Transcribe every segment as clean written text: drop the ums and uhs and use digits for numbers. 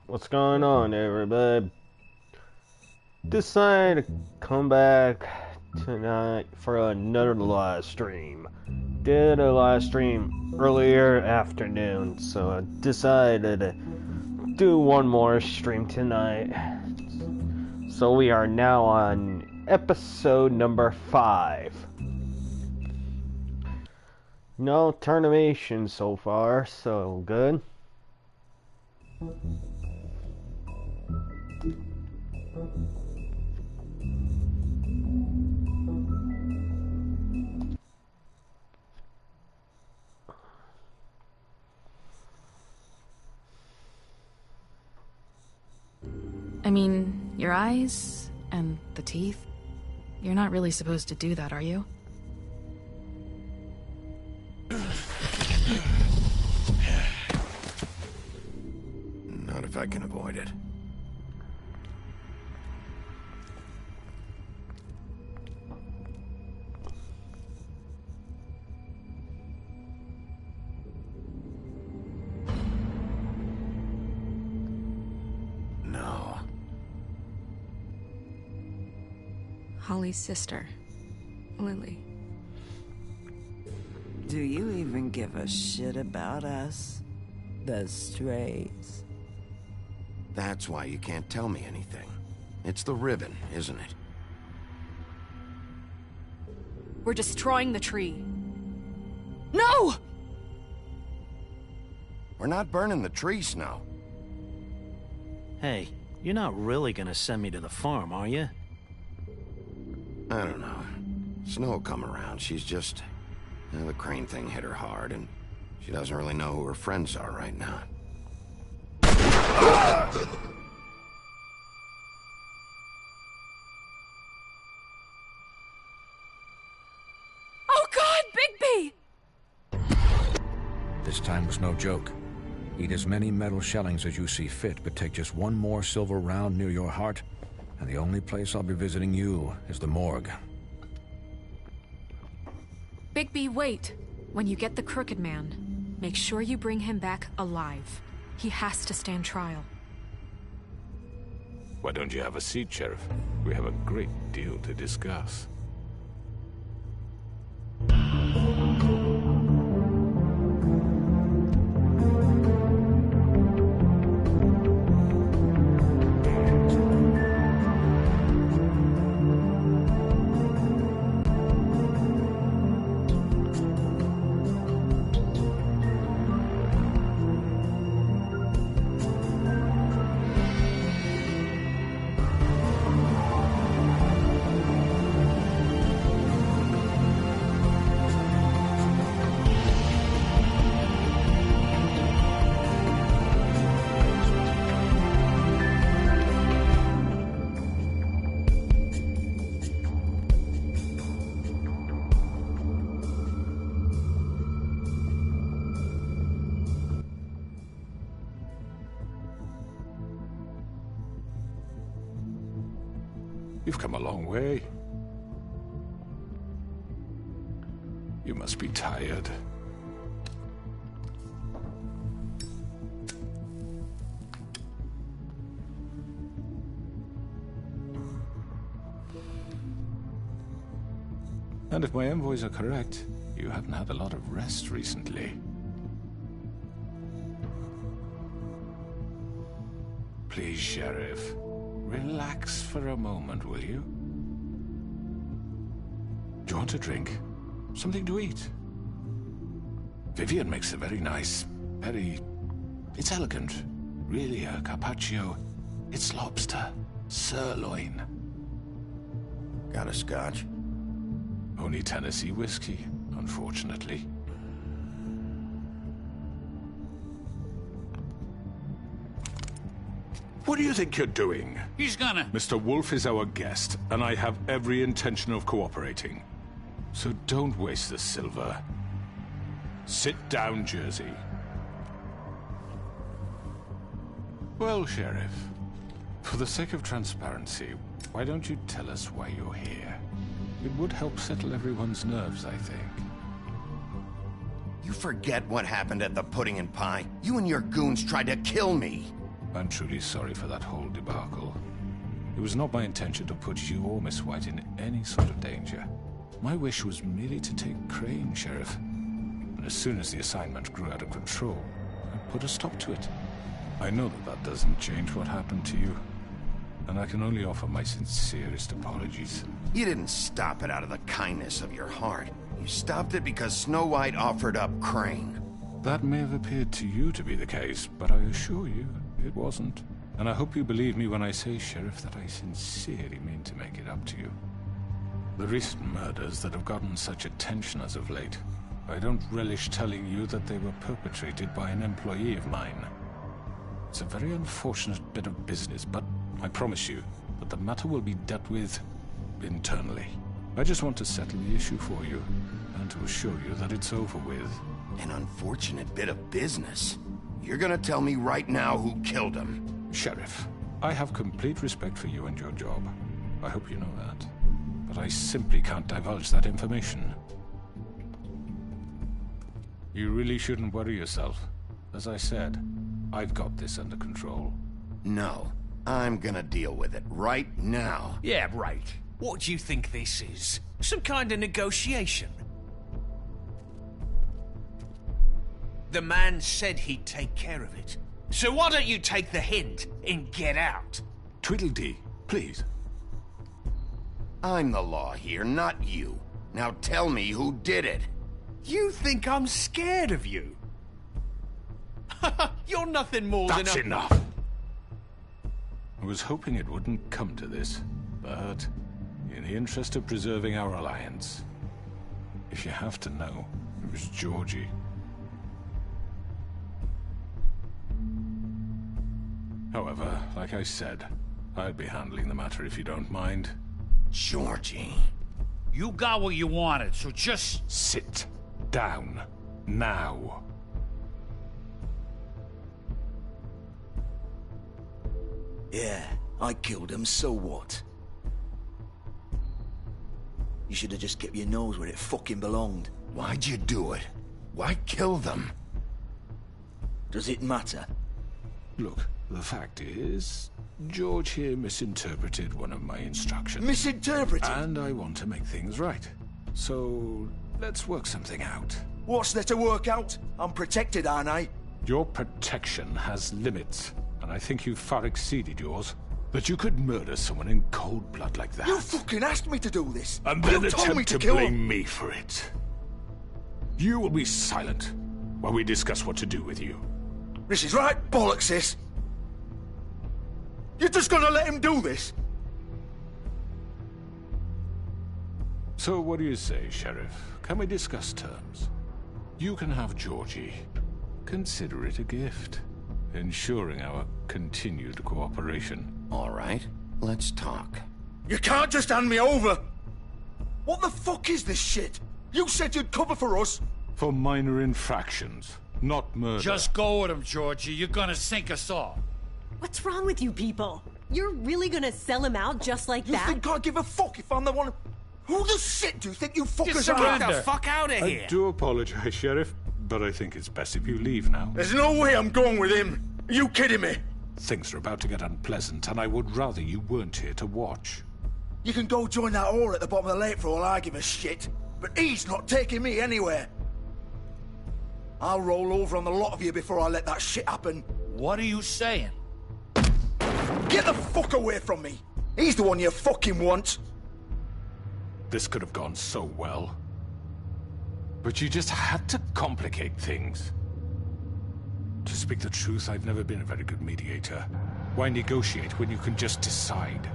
What's going on, everybody? Decided to come back tonight for another live stream. Did a live stream earlier afternoon, so I decided to do one more stream tonight. So we are now on episode number 5. No termination so far, so good. I mean, your eyes and the teeth. You're not really supposed to do that, are you? Not if I can avoid it. No. Holly's sister, Lily. Do you even give a shit about us? The strays? That's why you can't tell me anything. It's the ribbon, isn't it? We're destroying the tree. No! We're not burning the tree, Snow. Hey, you're not really gonna send me to the farm, are you? I don't know. Snow will come around. She's just... the crane thing hit her hard, and she doesn't really know who her friends are right now. Oh God, Bigby! This time was no joke. Eat as many metal shellings as you see fit, but take just one more silver round near your heart, and the only place I'll be visiting you is the morgue. Bigby, wait. When you get the Crooked Man, make sure you bring him back alive. He has to stand trial. Why don't you have a seat, Sheriff? We have a great deal to discuss. You've come a long way. You must be tired. And if my envoys are correct, you haven't had a lot of rest recently. Please, Sheriff. Relax for a moment, will you? Do you want a drink? Something to eat? Vivian makes a very nice, it's elegant. Really a carpaccio. It's lobster. Sirloin. Got a scotch? Only Tennessee whiskey, unfortunately. What do you think you're doing? He's gonna... Mr. Wolf is our guest, and I have every intention of cooperating. So don't waste the silver. Sit down, Jersey. Well, Sheriff, for the sake of transparency, why don't you tell us why you're here? It would help settle everyone's nerves, I think. You forget what happened at the Pudding and Pie? You and your goons tried to kill me. I'm truly sorry for that whole debacle. It was not my intention to put you or Miss White in any sort of danger. My wish was merely to take Crane, Sheriff. And as soon as the assignment grew out of control, I put a stop to it. I know that that doesn't change what happened to you, and I can only offer my sincerest apologies. You didn't stop it out of the kindness of your heart. You stopped it because Snow White offered up Crane. That may have appeared to you to be the case, but I assure you, it wasn't. And I hope you believe me when I say, Sheriff, that I sincerely mean to make it up to you. The recent murders that have gotten such attention as of late, I don't relish telling you that they were perpetrated by an employee of mine. It's a very unfortunate bit of business, but I promise you that the matter will be dealt with internally. I just want to settle the issue for you, and to assure you that it's over with. An unfortunate bit of business? You're gonna tell me right now who killed him? Sheriff, I have complete respect for you and your job. I hope you know that. But I simply can't divulge that information. You really shouldn't worry yourself. As I said, I've got this under control. No, I'm gonna deal with it right now. Yeah, right. What do you think this is? Some kind of negotiation? The man said he'd take care of it. So why don't you take the hint and get out? Tweedledee, please. I'm the law here, not you. Now tell me who did it. You think I'm scared of you? You're nothing more than a... That's enough! I was hoping it wouldn't come to this, but in the interest of preserving our alliance, if you have to know, it was Georgie. However, like I said, I'd be handling the matter if you don't mind. Georgie. You got what you wanted, so just... Sit down. Now. Yeah, I killed him, so what? You should have just kept your nose where it fucking belonged. Why'd you do it? Why kill them? Does it matter? Look, the fact is, George here misinterpreted one of my instructions. Misinterpreted? And I want to make things right. So, let's work something out. What's there to work out? I'm protected, aren't I? Your protection has limits, and I think you've far exceeded yours. But you could murder someone in cold blood like that. You fucking asked me to do this! And then you told me attempt to to kill blame him. me for it. You will be silent while we discuss what to do with you. This is right bollocks, this! You're just gonna let him do this? So what do you say, Sheriff? Can we discuss terms? You can have Georgie. Consider it a gift, ensuring our continued cooperation. All right, let's talk. You can't just hand me over! What the fuck is this shit? You said you'd cover for us! For minor infractions, not murder. Just go with him, Georgie. You're gonna sink us all. What's wrong with you people? You're really gonna sell him out just like You that? think I give a fuck if I'm the one... Who the shit do you think you fuckers are? Get the fuck out of here! I do apologize, Sheriff, but I think it's best if you leave now. There's no way I'm going with him! Are you kidding me? Things are about to get unpleasant, and I would rather you weren't here to watch. You can go join that whore at the bottom of the lake for all I give a shit. But he's not taking me anywhere. I'll roll over on the lot of you before I let that shit happen. What are you saying? Get the fuck away from me! He's the one you fucking want! This could have gone so well. But you just had to complicate things. To speak the truth, I've never been a very good mediator. Why negotiate when you can just decide?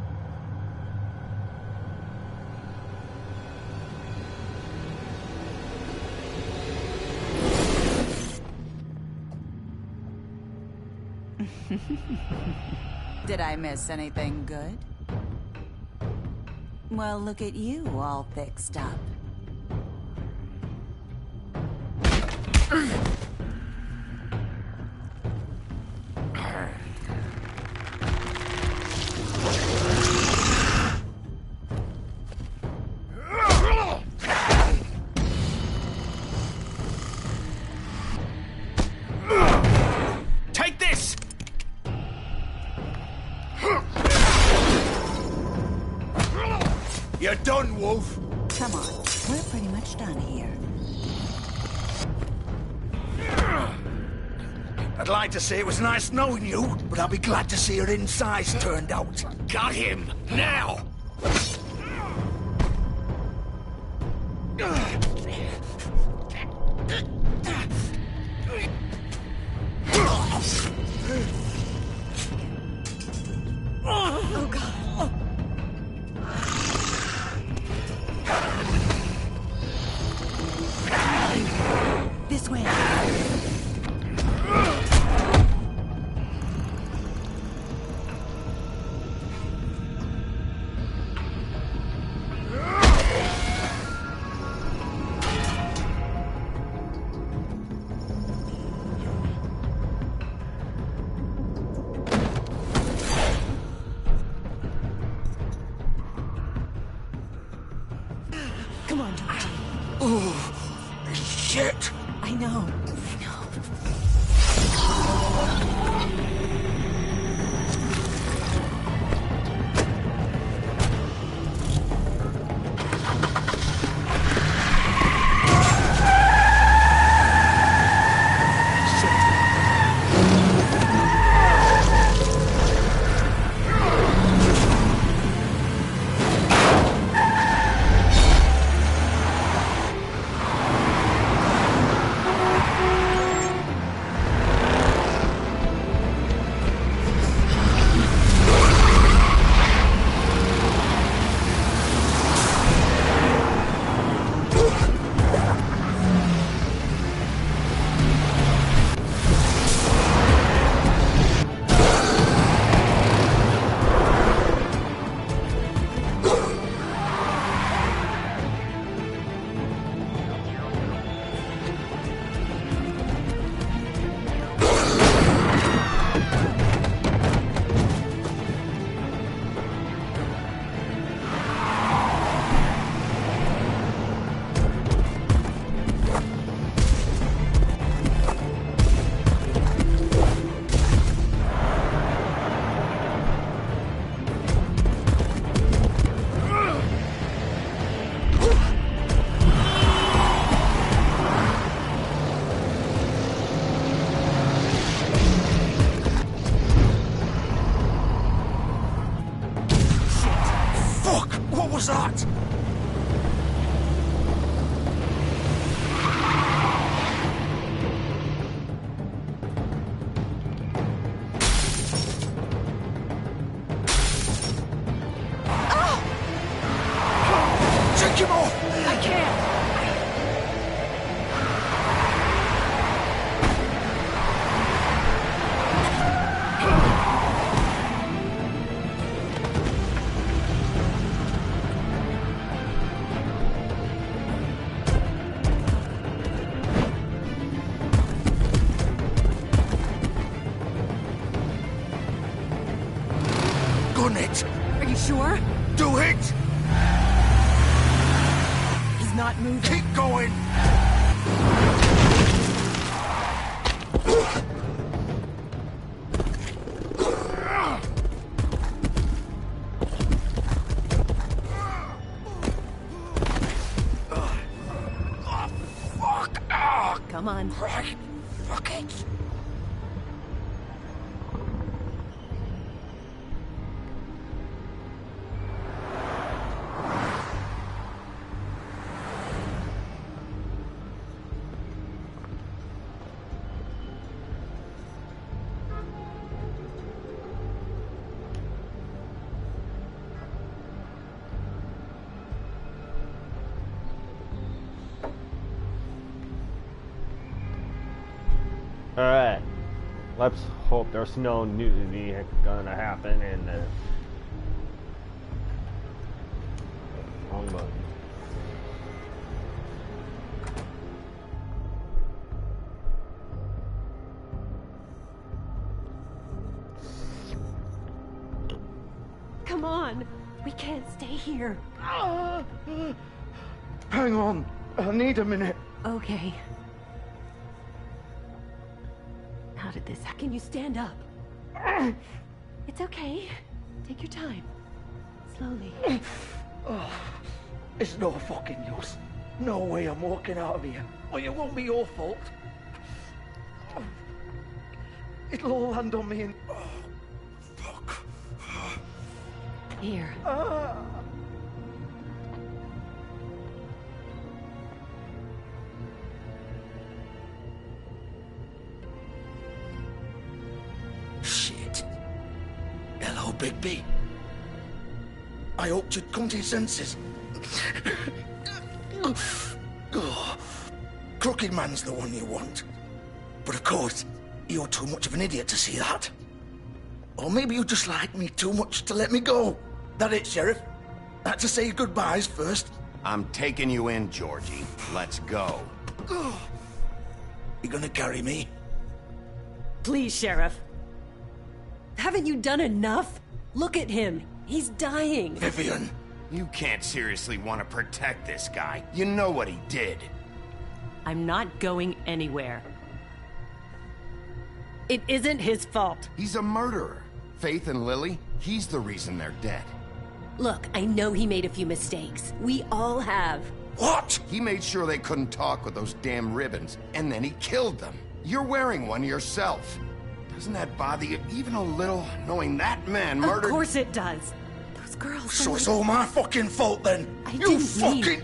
Did I miss anything good? Well, look at you, all fixed up. You're done, Wolf. Come on, we're pretty much done here. I'd like to say it was nice knowing you, but I'll be glad to see your insides turned out. Got him! Now! Oh, God. This way. Come on, Georgie. Oh, shit! I know. What was that? Take him off! I can't. Gun it! Are you sure? Do it! He's not moving. Keep going! Come on. Right. Fuck it. Alright. Let's hope there's no nudity gonna happen in the wrong button. Come on. We can't stay here. Hang on. I need a minute. Okay. How did this happen? Can you stand up? It's okay. Take your time. Slowly. Oh, it's no fucking use. No way I'm walking out of here. Well, it won't be your fault. It'll all land on me and... Oh, fuck. Here. Shit. Hello, Bigby. I hoped you'd come to your senses. Oh, Crooked Man's the one you want. But of course, you're too much of an idiot to see that. Or maybe you just like me too much to let me go. That it, Sheriff? Had to say goodbyes first. I'm taking you in, Georgie. Let's go. You gonna carry me? Please, Sheriff. Haven't you done enough? Look at him. He's dying. Vivian. You can't seriously want to protect this guy. You know what he did. I'm not going anywhere. It isn't his fault. He's a murderer. Faith and Lily, he's the reason they're dead. Look, I know he made a few mistakes. We all have. What? He made sure they couldn't talk with those damn ribbons, and then he killed them. You're wearing one yourself. Doesn't that bother you even a little, knowing that man murdered... Of course it does. Those girls... So it's all my fucking fault then? You fucking...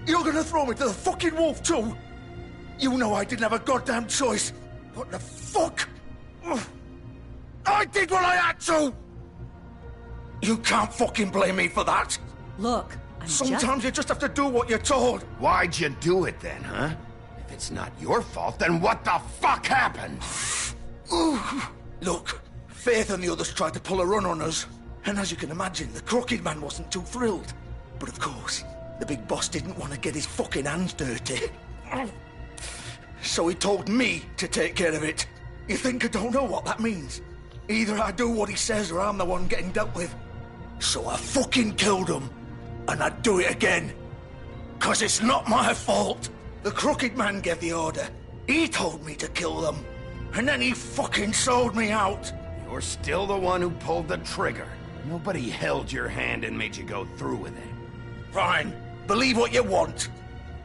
You're gonna throw me to the fucking wolf too? You know I didn't have a goddamn choice. What the fuck? I did what I had to! You can't fucking blame me for that. Look, Sometimes you just have to do what you're told. Why'd you do it then, huh? If it's not your fault, then what the fuck happened? Look, Faith and the others tried to pull a run on us. And as you can imagine, the Crooked Man wasn't too thrilled. But of course, the big boss didn't want to get his fucking hands dirty. So he told me to take care of it. You think I don't know what that means? Either I do what he says or I'm the one getting dealt with. So I fucking killed him. And I'd do it again. 'Cause it's not my fault. The Crooked Man gave the order. He told me to kill them. And then he fucking sold me out. You're still the one who pulled the trigger. Nobody held your hand and made you go through with it. Fine. Believe what you want.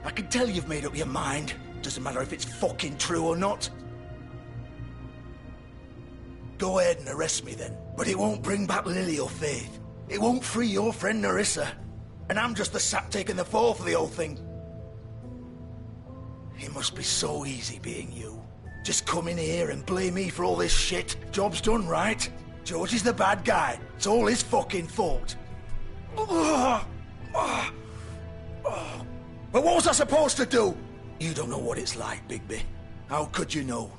I can tell you've made up your mind. Doesn't matter if it's fucking true or not. Go ahead and arrest me then. But it won't bring back Lily or Faith. It won't free your friend Nerissa. And I'm just the sap taking the fall for the whole thing. It must be so easy being you. Just come in here and blame me for all this shit. Job's done, right? George is the bad guy. It's all his fucking fault. But what was I supposed to do? You don't know what it's like, Bigby. How could you know?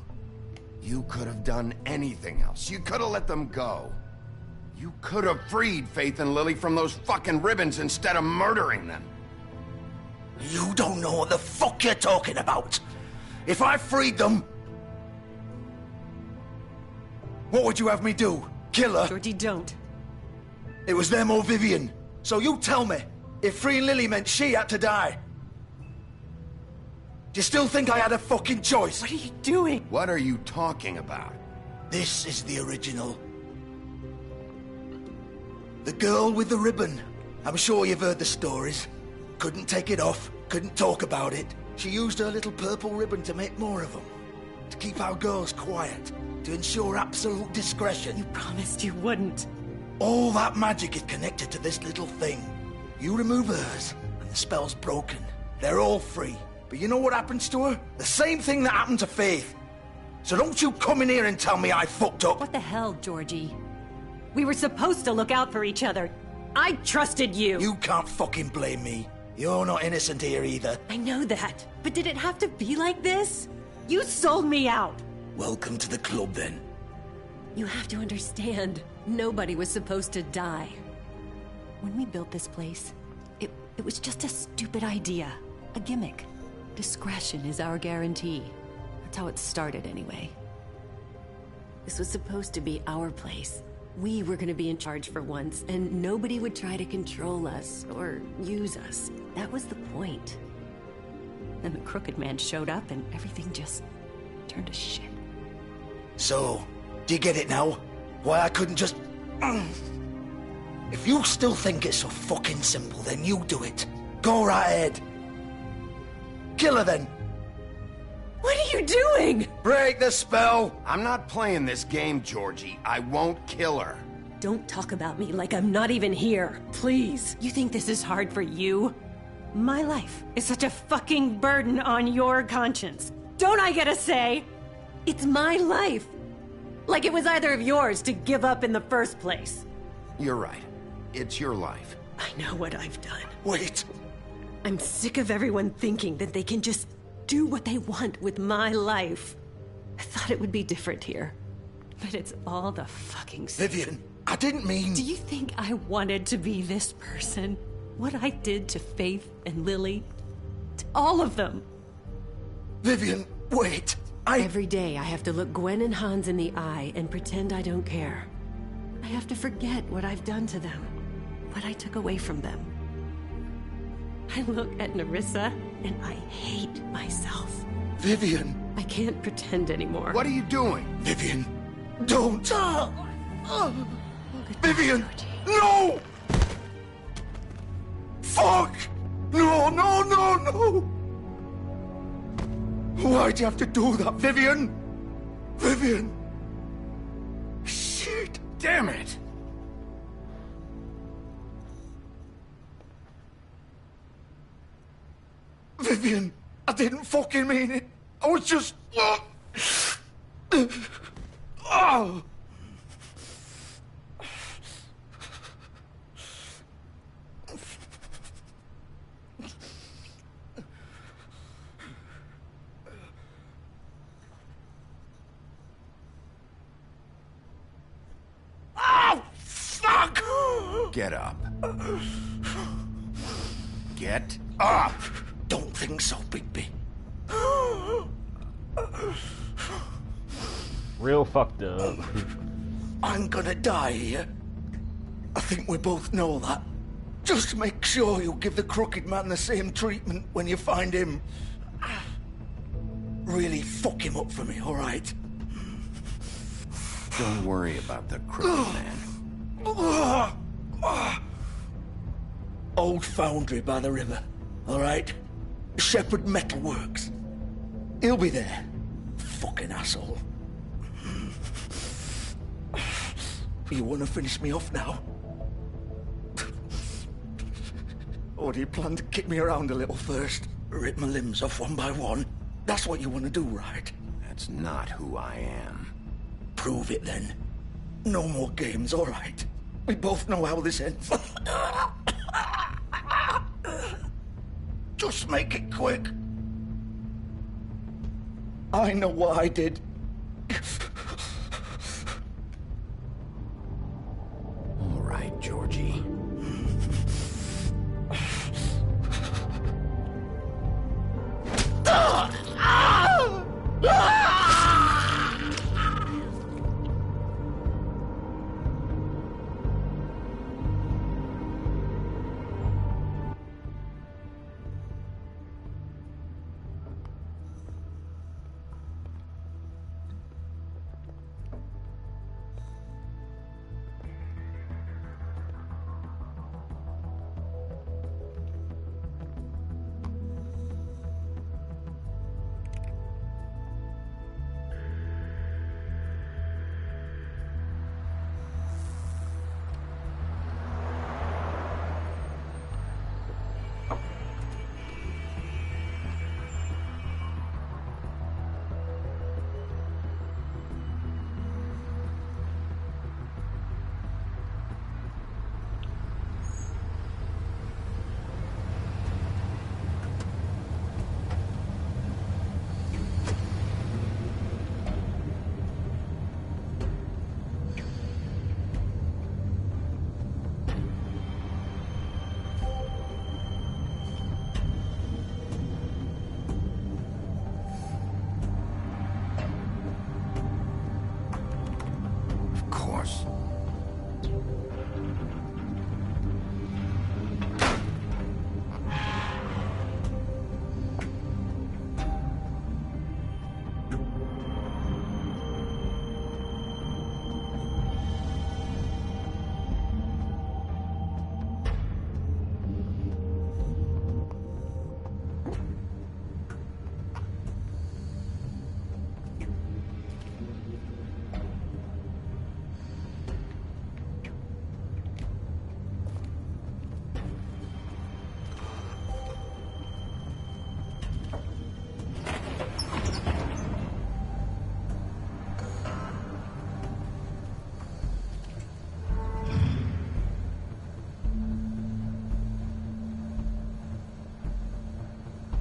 You could have done anything else. You could have let them go. You could have freed Faith and Lily from those fucking ribbons instead of murdering them. You don't know what the fuck you're talking about. If I freed them... What would you have me do? Kill her? Georgie, don't. It was them or Vivian. So you tell me, if freeing Lily meant she had to die, do you still think I had a fucking choice? What are you doing? What are you talking about? This is the original. The girl with the ribbon. I'm sure you've heard the stories. Couldn't take it off, couldn't talk about it. She used her little purple ribbon to make more of them. To keep our girls quiet. To ensure absolute discretion. You promised you wouldn't. All that magic is connected to this little thing. You remove hers, and the spell's broken. They're all free. But you know what happens to her? The same thing that happened to Faith. So don't you come in here and tell me I fucked up. What the hell, Georgie? We were supposed to look out for each other. I trusted you. You can't fucking blame me. You're not innocent here either. I know that. But did it have to be like this? You sold me out. Welcome to the club, then. You have to understand. Nobody was supposed to die. When we built this place, it was just a stupid idea. A gimmick. Discretion is our guarantee. That's how it started, anyway. This was supposed to be our place. We were gonna be in charge for once, and nobody would try to control us or use us. That was the point. Then the Crooked Man showed up, and everything just turned to shit. So, do you get it now? Why I couldn't just... If you still think it's so fucking simple, then you do it. Go right ahead. Kill her then. What are you doing? Break the spell. I'm not playing this game, Georgie. I won't kill her. Don't talk about me like I'm not even here. Please. You think this is hard for you? My life is such a fucking burden on your conscience. Don't I get a say? It's my life. Like it was either of yours to give up in the first place. You're right. It's your life. I know what I've done. Wait. I'm sick of everyone thinking that they can just do what they want with my life. I thought it would be different here. But it's all the fucking same. Vivian, I didn't mean... Do you think I wanted to be this person? What I did to Faith and Lily? To all of them? Vivian, wait. Every day I have to look Gwen and Hans in the eye and pretend I don't care. I have to forget what I've done to them. What I took away from them. I look at Nerissa and I hate myself. Vivian. I can't pretend anymore. What are you doing? Vivian, don't. Vivian, no! Fuck! No, no, no, no! Why'd you have to do that, Vivian? Vivian! Shit! Damn it! Vivian, I didn't fucking mean it. I was just... Oh! Oh, fuck! Get up. Get up! Don't think so, Bigby. Real fucked up. I'm gonna die here. I think we both know that. Just make sure you give the Crooked Man the same treatment when you find him. Really fuck him up for me, alright? Don't worry about the Crooked Man. Old foundry by the river, alright? Shepherd Metalworks. He'll be there. Fucking asshole. You wanna finish me off now? Or do you plan to kick me around a little first? Rip my limbs off one by one? That's what you wanna do, right? That's not who I am. Prove it then. No more games, alright? We both know how this ends. Just make it quick. I know what I did. All right, Georgie.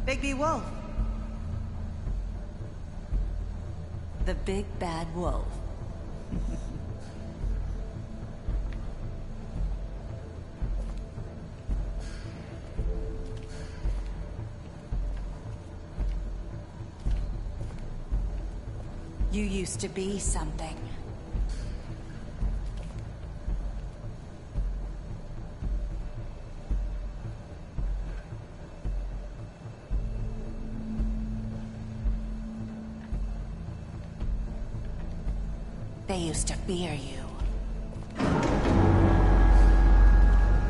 Bigby Wolf. The big bad wolf. You used to be something. They used to fear you.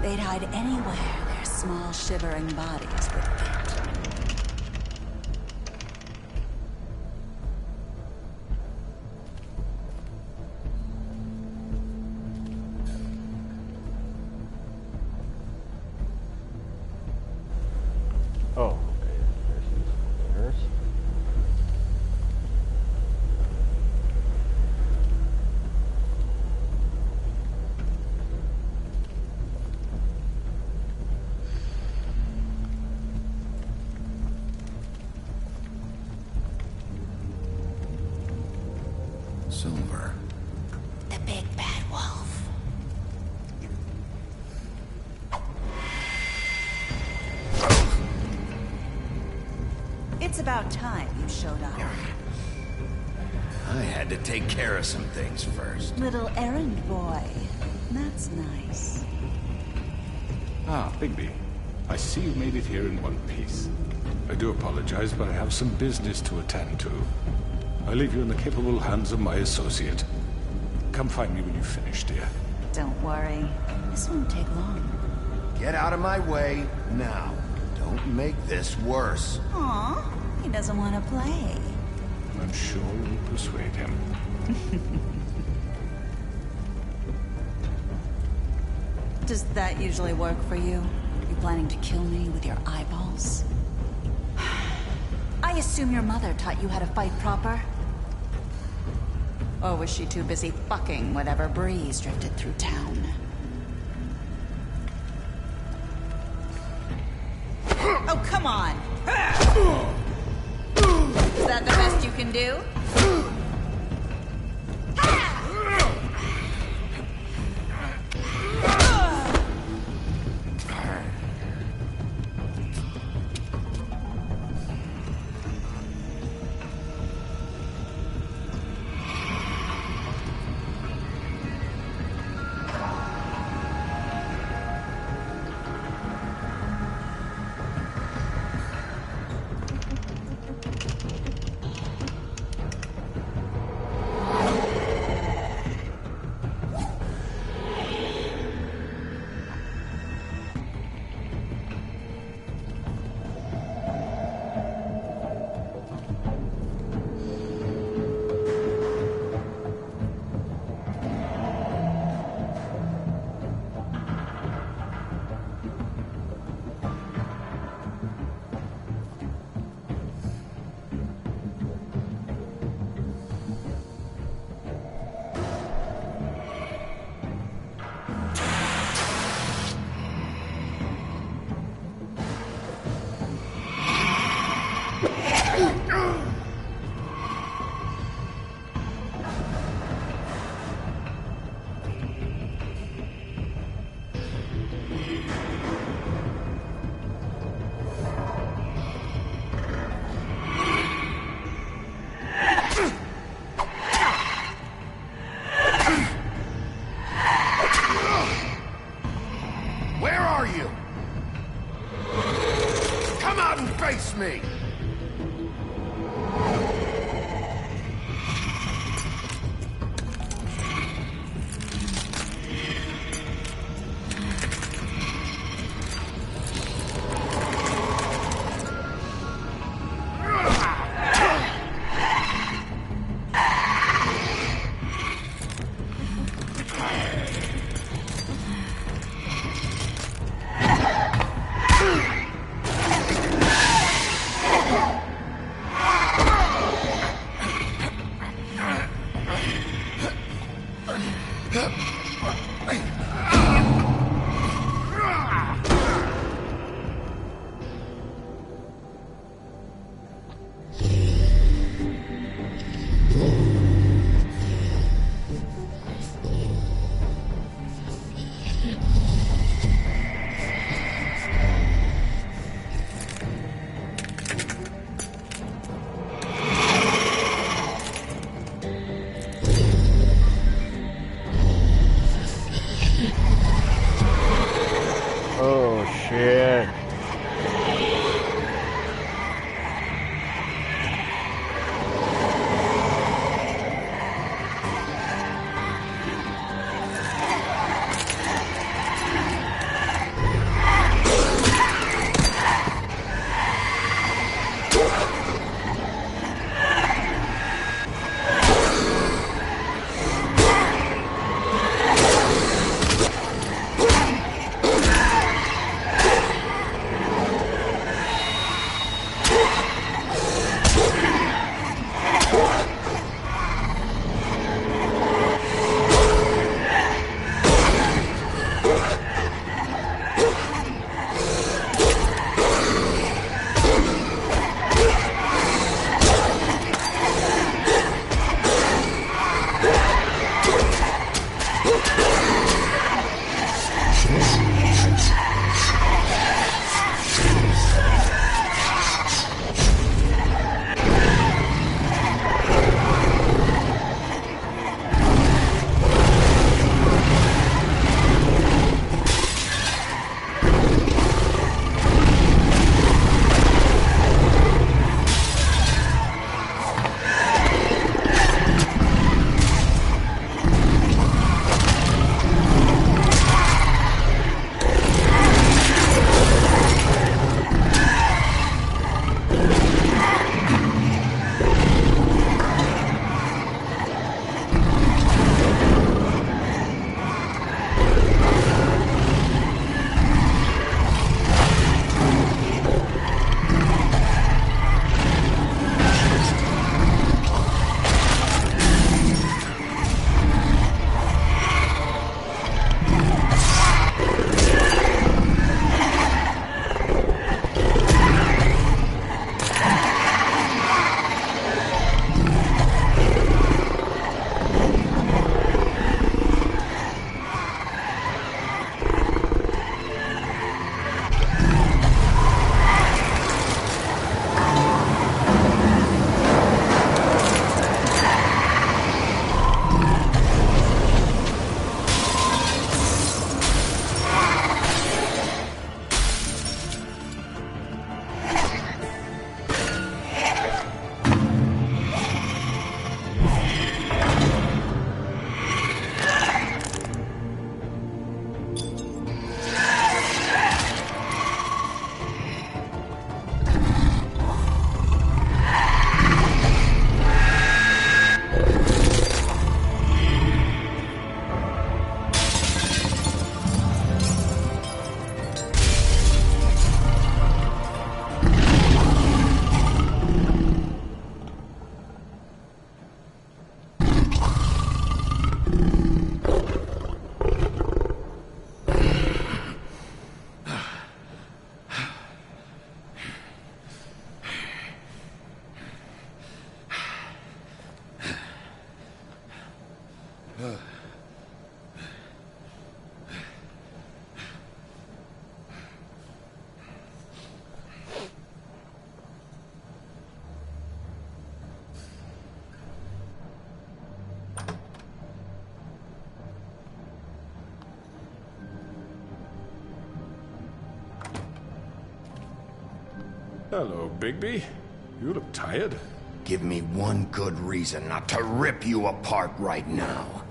They'd hide anywhere their small, shivering bodies would fit. Oh, okay. There's these. Silver. The big bad wolf. It's about time you showed up. I had to take care of some things first. Little errand boy. That's nice. Ah, Bigby. I see you made it here in one piece. I do apologize, but I have some business to attend to. I leave you in the capable hands of my associate. Come find me when you finish, dear. Don't worry. This won't take long. Get out of my way now. Don't make this worse. Aw, he doesn't want to play. I'm sure you'll persuade him. Does that usually work for you? You planning to kill me with your eyeballs? I assume your mother taught you how to fight proper? Or was she too busy fucking whatever breeze drifted through town? Oh, come on! Is that the best you can do? Where are you? Come out and face me! Hello, Bigby. You look tired. Give me one good reason not to rip you apart right now.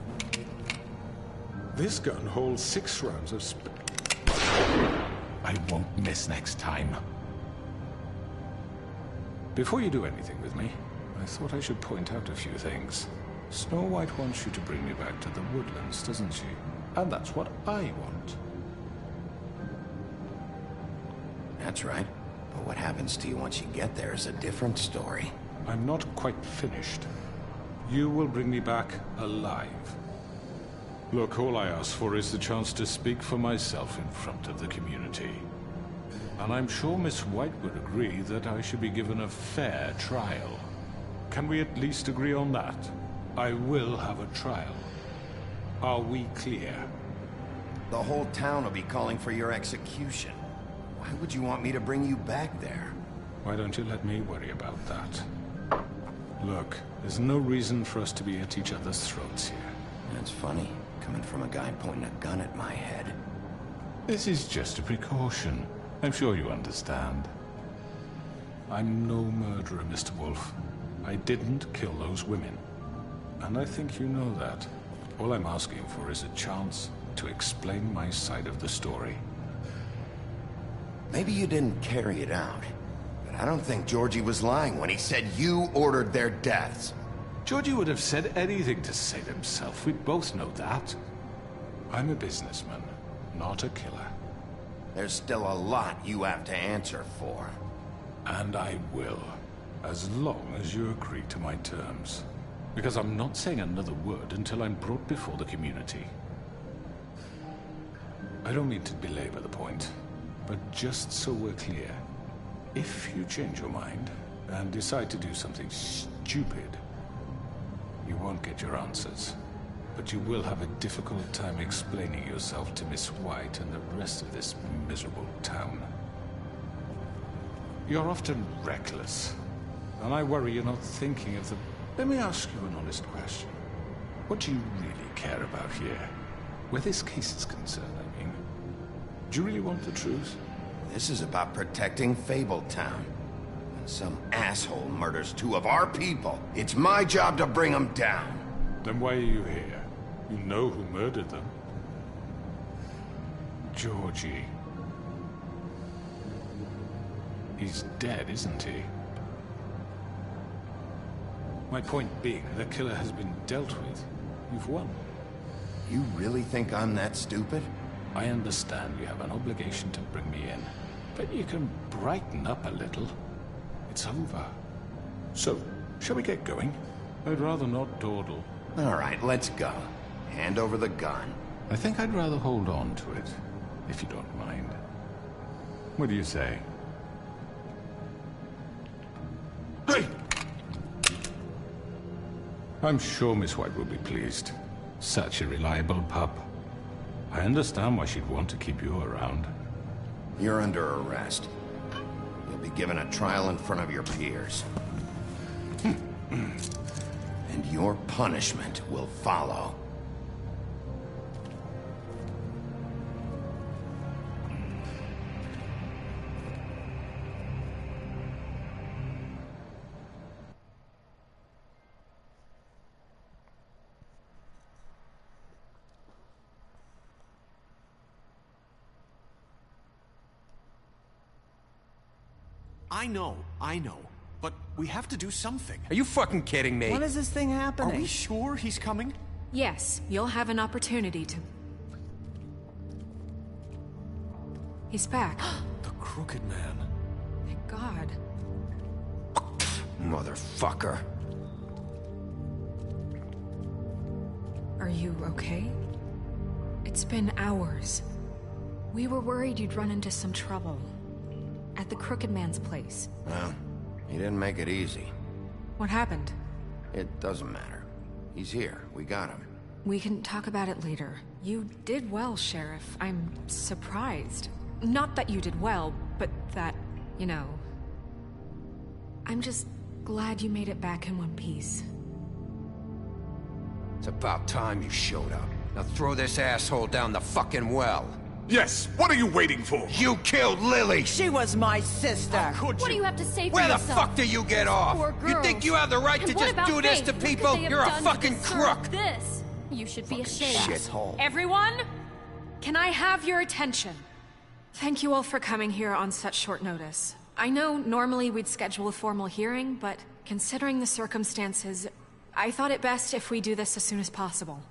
This gun holds 6 rounds of I won't miss next time. Before you do anything with me, I thought I should point out a few things. Snow White wants you to bring me back to the woodlands, doesn't she? And that's what I want. That's right. But what happens to you once you get there is a different story. I'm not quite finished. You will bring me back alive. Look, all I ask for is the chance to speak for myself in front of the community. And I'm sure Miss White would agree that I should be given a fair trial. Can we at least agree on that? I will have a trial. Are we clear? The whole town will be calling for your execution. Why would you want me to bring you back there? Why don't you let me worry about that? Look, there's no reason for us to be at each other's throats here. That's funny, coming from a guy pointing a gun at my head. This is just a precaution. I'm sure you understand. I'm no murderer, Mr. Wolf. I didn't kill those women. And I think you know that. All I'm asking for is a chance to explain my side of the story. Maybe you didn't carry it out. I don't think Georgie was lying when he said you ordered their deaths. Georgie would have said anything to save himself. We both know that. I'm a businessman, not a killer. There's still a lot you have to answer for. And I will, as long as you agree to my terms. Because I'm not saying another word until I'm brought before the community. I don't mean to belabor the point, but just so we're clear. If you change your mind and decide to do something stupid, you won't get your answers. But you will have a difficult time explaining yourself to Miss White and the rest of this miserable town. You're often reckless, and I worry you're not thinking of the... Let me ask you an honest question. What do you really care about here? Where this case is concerned, I mean. Do you really want the truth? This is about protecting Fabletown. When some asshole murders 2 of our people, it's my job to bring them down. Then why are you here? You know who murdered them. Georgie. He's dead, isn't he? My point being, the killer has been dealt with. You've won. You really think I'm that stupid? I understand you have an obligation to bring me in, but you can brighten up a little. It's over. So, shall we get going? I'd rather not dawdle. All right, let's go. Hand over the gun. I think I'd rather hold on to it, if you don't mind. What do you say? Hey! I'm sure Miss White will be pleased. Such a reliable pup. I understand why she'd want to keep you around. You're under arrest. You'll be given a trial in front of your peers. And your punishment will follow. I know. But we have to do something. Are you fucking kidding me? When is this thing happening? Are we sure he's coming? Yes, you'll have an opportunity to... He's back. The Crooked Man. Thank God. Motherfucker. Are you okay? It's been hours. We were worried you'd run into some trouble. At the Crooked Man's place. Well, he didn't make it easy. What happened? It doesn't matter. He's here. We got him. We can talk about it later. You did well, Sheriff. I'm surprised. Not that you did well, but that, you know... I'm just glad you made it back in one piece. It's about time you showed up. Now throw this asshole down the fucking well. Yes, what are you waiting for? You killed Lily! She was my sister. Could What do you? you have to say for Where the yourself? fuck do you get off? Poor You girls. think you have the right And to what just about do this Faith? to What could people? they have You're a done to fucking deserve crook! This. You should be ashamed. Shithole. Everyone, can I have your attention? Thank you all for coming here on such short notice. I know normally we'd schedule a formal hearing, but considering the circumstances, I thought it best if we do this as soon as possible.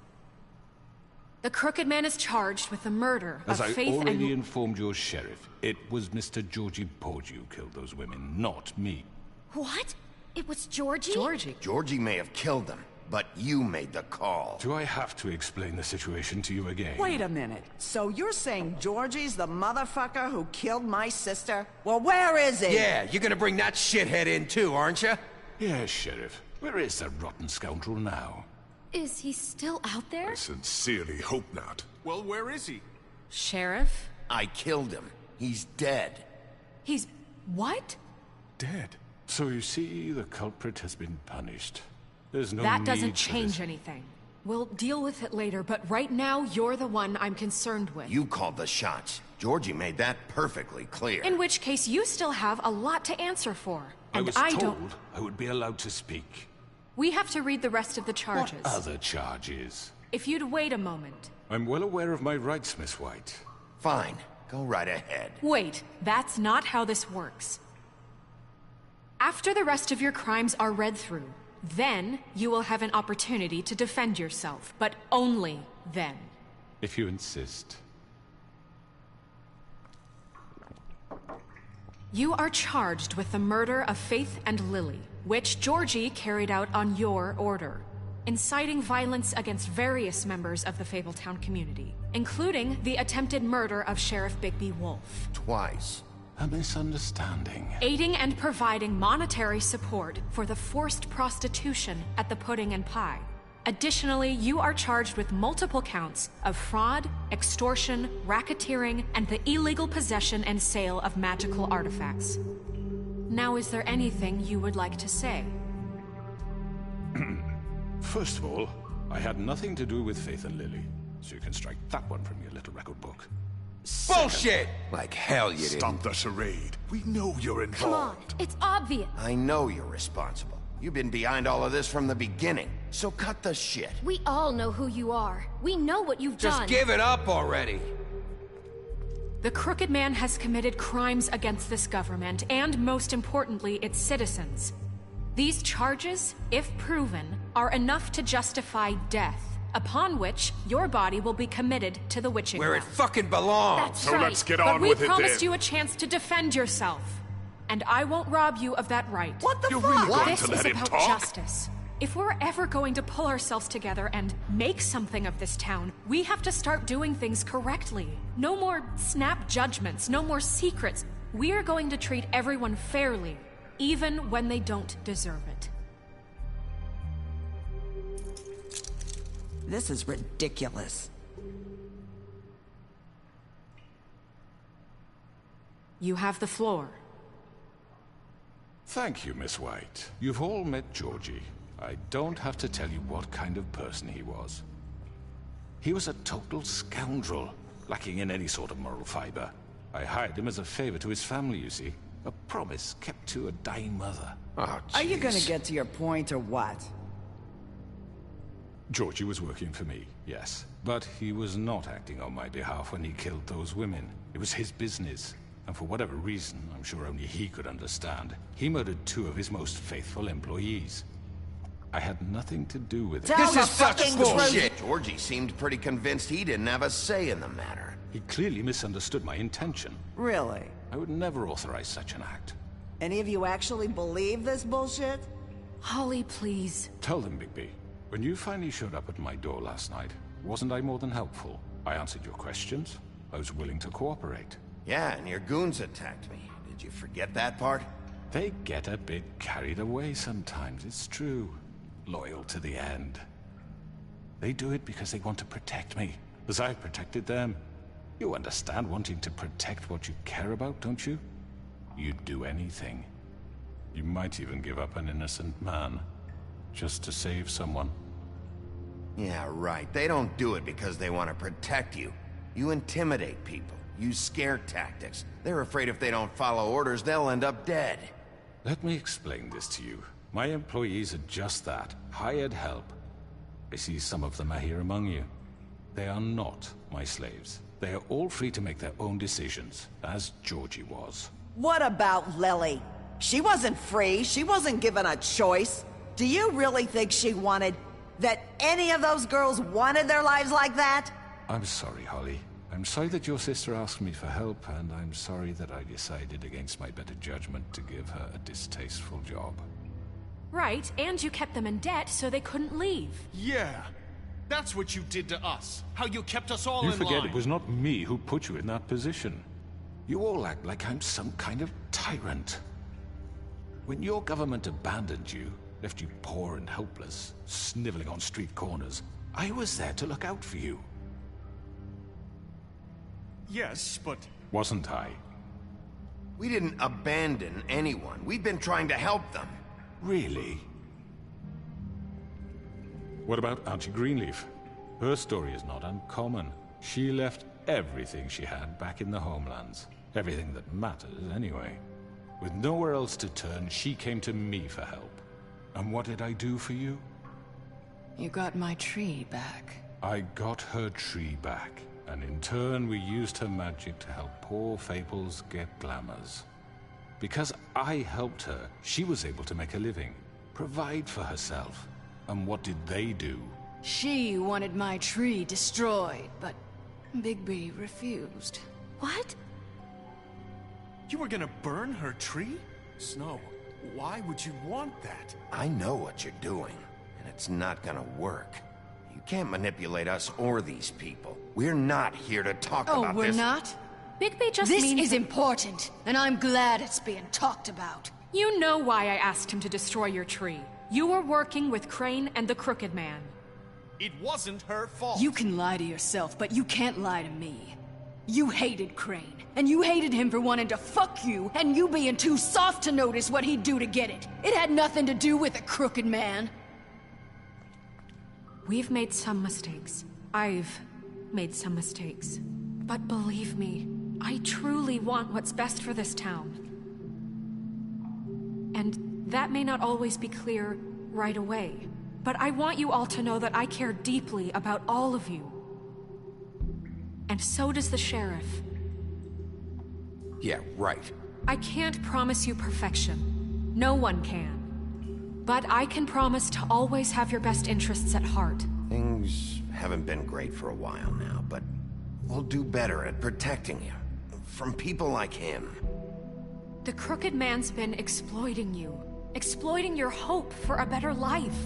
The Crooked Man is charged with the murder As of I Faith already and... informed your sheriff, it was Mr. Georgie Porgy who killed those women, not me. What? It was Georgie? Georgie may have killed them, but you made the call. Do I have to explain the situation to you again? Wait a minute. So you're saying Georgie's the motherfucker who killed my sister? Well, where is he? Yeah, you're gonna bring that shithead in too, aren't you? Yes, Sheriff. Where is that rotten scoundrel now? Is he still out there? I sincerely hope not. Well, where is he? Sheriff? I killed him. He's dead. He's... what? Dead. So you see, the culprit has been punished. There's no That need doesn't for change this. anything. We'll deal with it later, but right now, you're the one I'm concerned with. You called the shots. Georgie made that perfectly clear. In which case, you still have a lot to answer for. I And was I told don't... I would be allowed to speak. We have to read the rest of the charges. What other charges? If you'd wait a moment. I'm well aware of my rights, Miss White. Fine. Go right ahead. Wait, that's not how this works. After the rest of your crimes are read through, then you will have an opportunity to defend yourself, but only then. If you insist. You are charged with the murder of Faith and Lily, which Georgie carried out on your order, inciting violence against various members of the Fabletown community, including the attempted murder of Sheriff Bigby Wolf. Twice. A misunderstanding. Aiding and providing monetary support for the forced prostitution at the Pudding and Pie. Additionally, you are charged with multiple counts of fraud, extortion, racketeering, and the illegal possession and sale of magical artifacts. Now, is there anything you would like to say? First of all, I had nothing to do with Faith and Lily, so you can strike that one from your little record book. Bullshit! Like hell you didn't. Stop the charade. We know you're involved. Come on, it's obvious. I know you're responsible. You've been behind all of this from the beginning, so cut the shit. We all know who you are. We know what you've Just done. give it up already. The Crooked Man has committed crimes against this government, and most importantly, its citizens. These charges, if proven, are enough to justify death, upon which your body will be committed to the witching Where it well. fucking belongs. That's So right. let's get but on we with it promised then. you a chance to defend yourself, and I won't rob you of that right. What the You're fuck? really going This to is let him about talk? justice. If we're ever going to pull ourselves together and make something of this town, we have to start doing things correctly. No more snap judgments, no more secrets. We are going to treat everyone fairly, even when they don't deserve it. This is ridiculous. You have the floor. Thank you, Miss White. You've all met Georgie. I don't have to tell you what kind of person he was. He was a total scoundrel, lacking in any sort of moral fiber. I hired him as a favor to his family, you see. A promise kept to a dying mother. Oh, Are you gonna jeez. get to your point or what? Georgie was working for me, yes. But he was not acting on my behalf when he killed those women. It was his business. And for whatever reason, I'm sure only he could understand, he murdered 2 of his most faithful employees. I had nothing to do with it. Tell the fucking truth. Georgie seemed pretty convinced he didn't have a say in the matter. He clearly misunderstood my intention. Really? I would never authorize such an act. Any of you actually believe this bullshit? Holly, please. Tell them, Bigby. When you finally showed up at my door last night, wasn't I more than helpful? I answered your questions. I was willing to cooperate. Yeah, and your goons attacked me. Did you forget that part? They get a bit carried away sometimes, it's true. Loyal to the end. They do it because they want to protect me, as I've protected them. You understand wanting to protect what you care about, don't you? You'd do anything. You might even give up an innocent man, just to save someone. Yeah, right. They don't do it because they want to protect you. You intimidate people, use scare tactics. They're afraid if they don't follow orders, they'll end up dead. Let me explain this to you. My employees are just that, hired help. I see some of them are here among you. They are not my slaves. They are all free to make their own decisions, as Georgie was. What about Lily? She wasn't free. She wasn't given a choice. Do you really think she wanted... that any of those girls wanted their lives like that? I'm sorry, Holly. I'm sorry that your sister asked me for help, and I'm sorry that I decided against my better judgment to give her a distasteful job. Right, and you kept them in debt so they couldn't leave. Yeah, that's what you did to us. How you kept us all in line. You forget it was not me who put you in that position. You all act like I'm some kind of tyrant. When your government abandoned you, left you poor and helpless, sniveling on street corners, I was there to look out for you. Yes, but... Wasn't I? We didn't abandon anyone. We've been trying to help them. Really? What about Auntie Greenleaf? Her story is not uncommon. She left everything she had back in the homelands. Everything that matters, anyway. With nowhere else to turn, she came to me for help. And what did I do for you? You got my tree back. I got her tree back, and in turn we used her magic to help poor Fables get glamours. Because I helped her, she was able to make a living, provide for herself. And what did they do? She wanted my tree destroyed, but Bigby refused. What? You were gonna burn her tree? Snow, why would you want that? I know what you're doing, and it's not gonna work. You can't manipulate us or these people. We're not here to talk about this. Oh, we're not? Bigby just This means... is important, and I'm glad it's being talked about. You know why I asked him to destroy your tree. You were working with Crane and the Crooked Man. It wasn't her fault. You can lie to yourself, but you can't lie to me. You hated Crane, and you hated him for wanting to fuck you, and you being too soft to notice what he'd do to get it. It had nothing to do with the Crooked Man. We've made some mistakes. I've made some mistakes. But believe me, I truly want what's best for this town. And that may not always be clear right away, but I want you all to know that I care deeply about all of you. And so does the sheriff. Yeah, right. I can't promise you perfection. No one can. But I can promise to always have your best interests at heart. Things haven't been great for a while now, but we'll do better at protecting you. From people like him. The Crooked Man's been exploiting you. Exploiting your hope for a better life.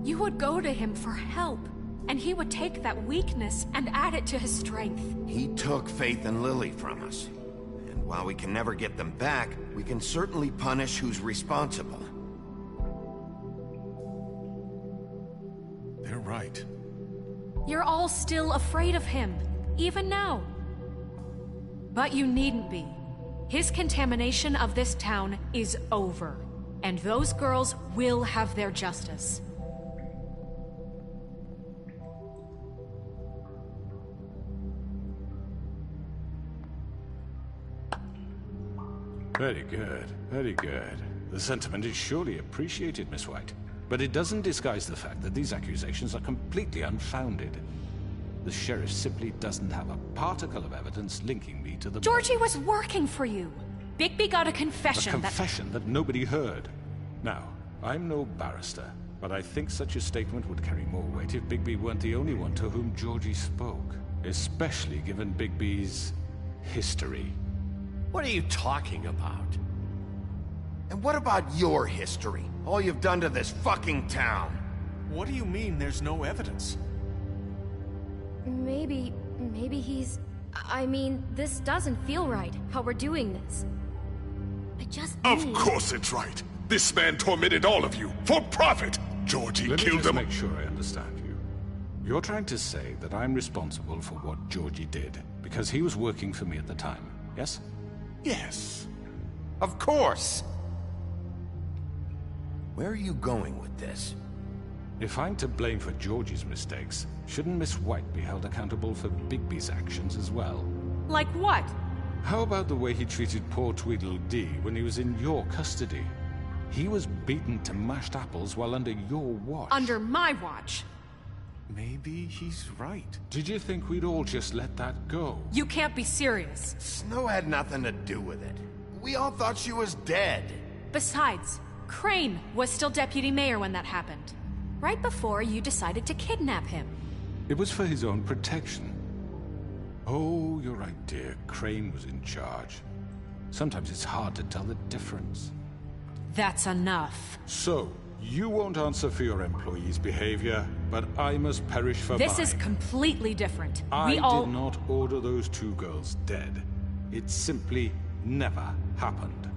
You would go to him for help, and he would take that weakness and add it to his strength. He took Faith and Lily from us. And while we can never get them back, we can certainly punish who's responsible. They're right. You're all still afraid of him, even now. But you needn't be. His contamination of this town is over, and those girls will have their justice. Very good, very good. The sentiment is surely appreciated, Miss White. But it doesn't disguise the fact that these accusations are completely unfounded. The sheriff simply doesn't have a particle of evidence linking me to the... Georgie was working for you. Bigby got a confession A confession that nobody heard. Now, I'm no barrister, but I think such a statement would carry more weight if Bigby weren't the only one to whom Georgie spoke. Especially given Bigby's history. What are you talking about? And what about your history? All you've done to this fucking town? What do you mean there's no evidence? Maybe he's... I mean, this doesn't feel right, how we're doing this. I just Of course it's right. This man tormented all of you, for profit. Georgie killed them. Let me just make sure I understand you. You're trying to say that I'm responsible for what Georgie did, because he was working for me at the time, yes? Yes. Of course. Where are you going with this? If I'm to blame for Georgie's mistakes, shouldn't Miss White be held accountable for Bigby's actions as well? Like what? How about the way he treated poor Tweedledee when he was in your custody? He was beaten to mashed apples while under your watch. Under my watch. Maybe he's right. Did you think we'd all just let that go? You can't be serious. Snow had nothing to do with it. We all thought she was dead. Besides, Crane was still deputy mayor when that happened. Right before you decided to kidnap him. It was for his own protection. Oh, you're right, dear. Crane was in charge. Sometimes it's hard to tell the difference. That's enough. So, you won't answer for your employees' behavior, but I must perish for This mine. is completely different. I We all... did not order those 2 girls dead. It simply never happened.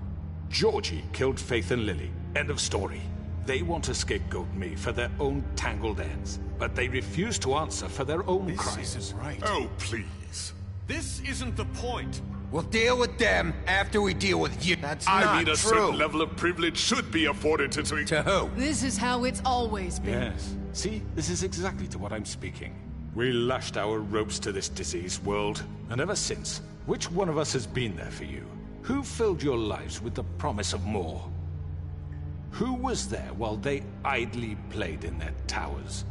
Georgie killed Faith and Lily. End of story. They want to scapegoat me for their own tangled ends, but they refuse to answer for their own crimes. This isn't right. Oh, please. This isn't the point. We'll deal with them after we deal with you. That's I not mean, a true. certain level of privilege should be afforded to... To who? This is how it's always been. Yes. See, this is exactly to what I'm speaking. We lashed our ropes to this diseased world, and ever since, which one of us has been there for you? Who filled your lives with the promise of more? Who was there while they idly played in their towers,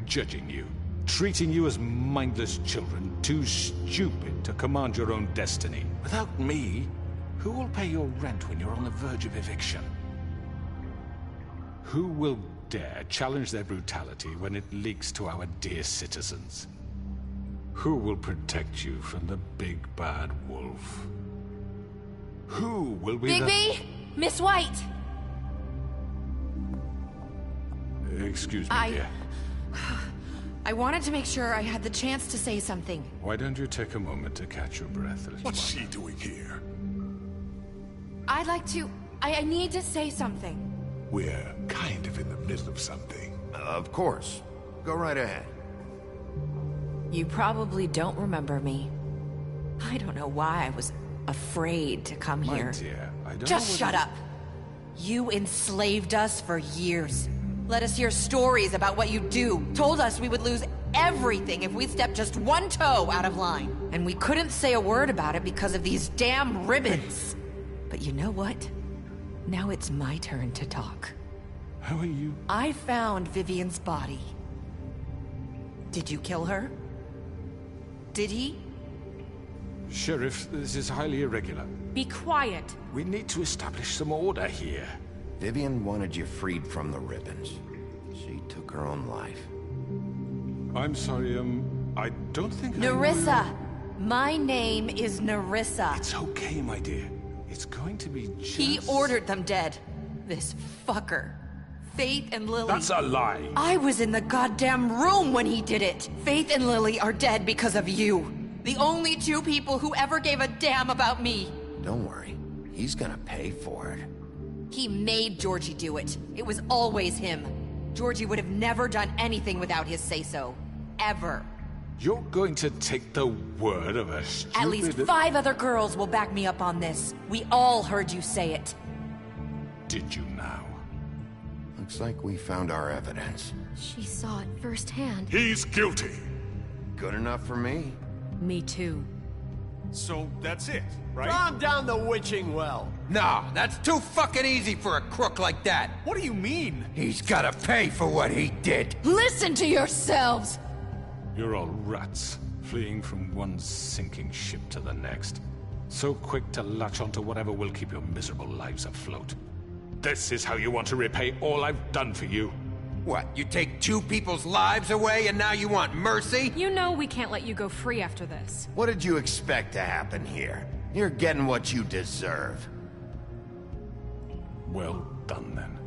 judging you, treating you as mindless children, too stupid to command your own destiny? Without me, who will pay your rent when you're on the verge of eviction? Who will dare challenge their brutality when it leaks to our dear citizens? Who will protect you from the big bad wolf? Who will be Bigby! Miss White! Excuse me, dear. I wanted to make sure I had the chance to say something. Why don't you take a moment to catch your breath a little What's she doing here? I'd like to... I need to say something. We're kind of in the middle of something. Of course. Go right ahead. You probably don't remember me. I don't know why I was afraid to come My here. dear, I don't Just know shut up. You enslaved us for years. Let us hear stories about what you do. Told us we would lose everything if we stepped just one toe out of line. And we couldn't say a word about it because of these damn ribbons. But you know what? Now it's my turn to talk. How are you? I found Vivian's body. Did you kill her? Did he? Sheriff, this is highly irregular. Be quiet. We need to establish some order here. Vivian wanted you freed from the ribbons. She took her own life. I'm sorry, I don't think Nerissa! My name is Nerissa. It's okay, my dear. It's going to be just... He ordered them dead. This fucker. Faith and Lily... That's a lie! I was in the goddamn room when he did it! Faith and Lily are dead because of you. The only 2 people who ever gave a damn about me. Don't worry. He's gonna pay for it. He made Georgie do it. It was always him. Georgie would have never done anything without his say-so. Ever. You're going to take the word of a stupid... At least 5 other girls will back me up on this. We all heard you say it. Did you now? Looks like we found our evidence. She saw it firsthand. He's guilty. Good enough for me. Me too. So that's it, right? Calm down the witching well. Nah, that's too fucking easy for a crook like that. What do you mean? He's gotta pay for what he did. Listen to yourselves! You're all rats, fleeing from one sinking ship to the next. So quick to latch onto whatever will keep your miserable lives afloat. This is how you want to repay all I've done for you. What, you take 2 people's lives away and now you want mercy? You know we can't let you go free after this. What did you expect to happen here? You're getting what you deserve. Well done, then.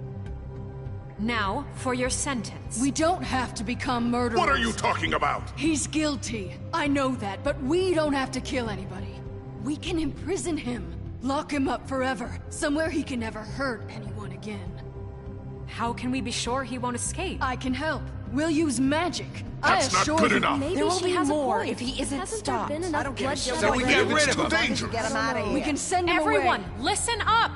Now, for your sentence. We don't have to become murderers. What are you talking about? He's guilty. I know that, but we don't have to kill anybody. We can imprison him. Lock him up forever. Somewhere he can never hurt anyone again. How can we be sure he won't escape? I can help. We'll use magic. That's not good enough. Maybe There will she be has more a point. if he isn't Hasn't stopped. there been enough I don't give a bloodshed? shit. So we get rid It's of too him. dangerous. Get him out of here. We can send him Everyone, away. listen up!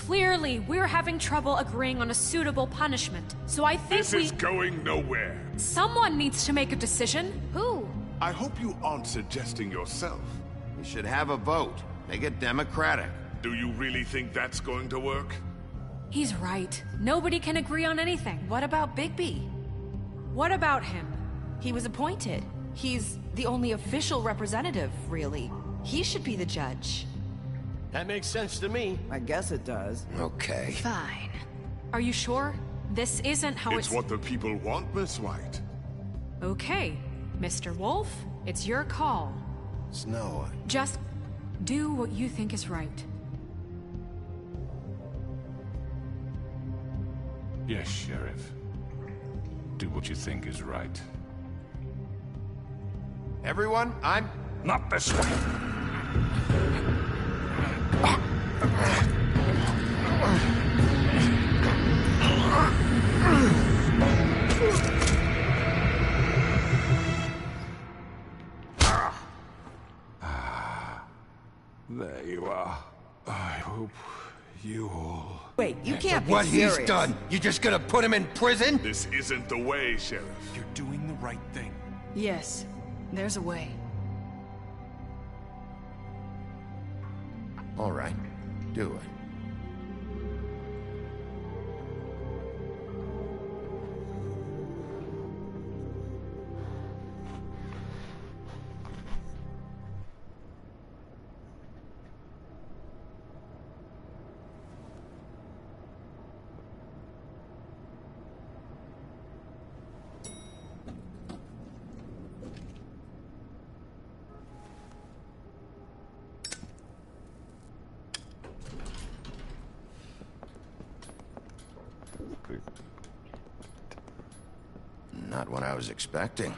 Clearly, we're having trouble agreeing on a suitable punishment. So I think This is going nowhere. Someone needs to make a decision. Who? I hope you aren't suggesting yourself. We should have a vote. Make it democratic. Do you really think that's going to work? He's right. Nobody can agree on anything. What about Bigby? What about him? He was appointed. He's the only official representative, really. He should be the judge. That makes sense to me. I guess it does. Okay. Fine. Are you sure? This isn't how It's what the people want, Miss White. Okay, Mr. Wolf, it's your call. Snow. Just do what you think is right. Yes, Sheriff. Do what you think is right. Everyone, I'm... Not this way. There you are. I hope you all... Wait, you can't be What serious. he's done, you just gonna put him in prison? This isn't the way, Sheriff. You're doing the right thing. Yes, there's a way. All right. Do it. Not what I was expecting.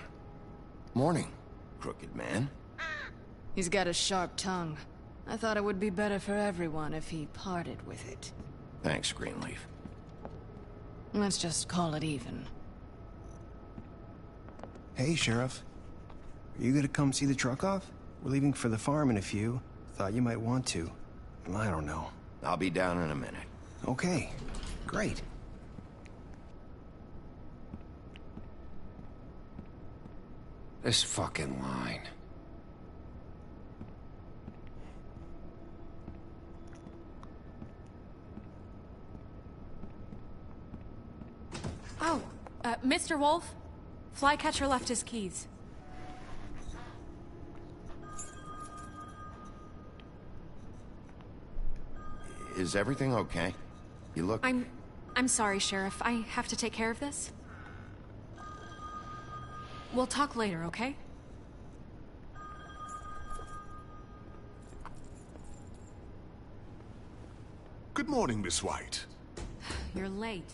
Morning, crooked man. He's got a sharp tongue. I thought it would be better for everyone if he parted with it. Thanks, Greenleaf. Let's just call it even. Hey, Sheriff. Are you gonna come see the truck off? We're leaving for the farm in a few. Thought you might want to. I don't know. I'll be down in a minute. Okay, great. This fucking line. Oh, Mr. Wolf? Flycatcher left his keys. Is everything okay? You look... I'm sorry, Sheriff. I have to take care of this. We'll talk later, okay? Good morning, Miss White. You're late.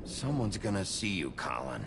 Someone's gonna see you, Colin.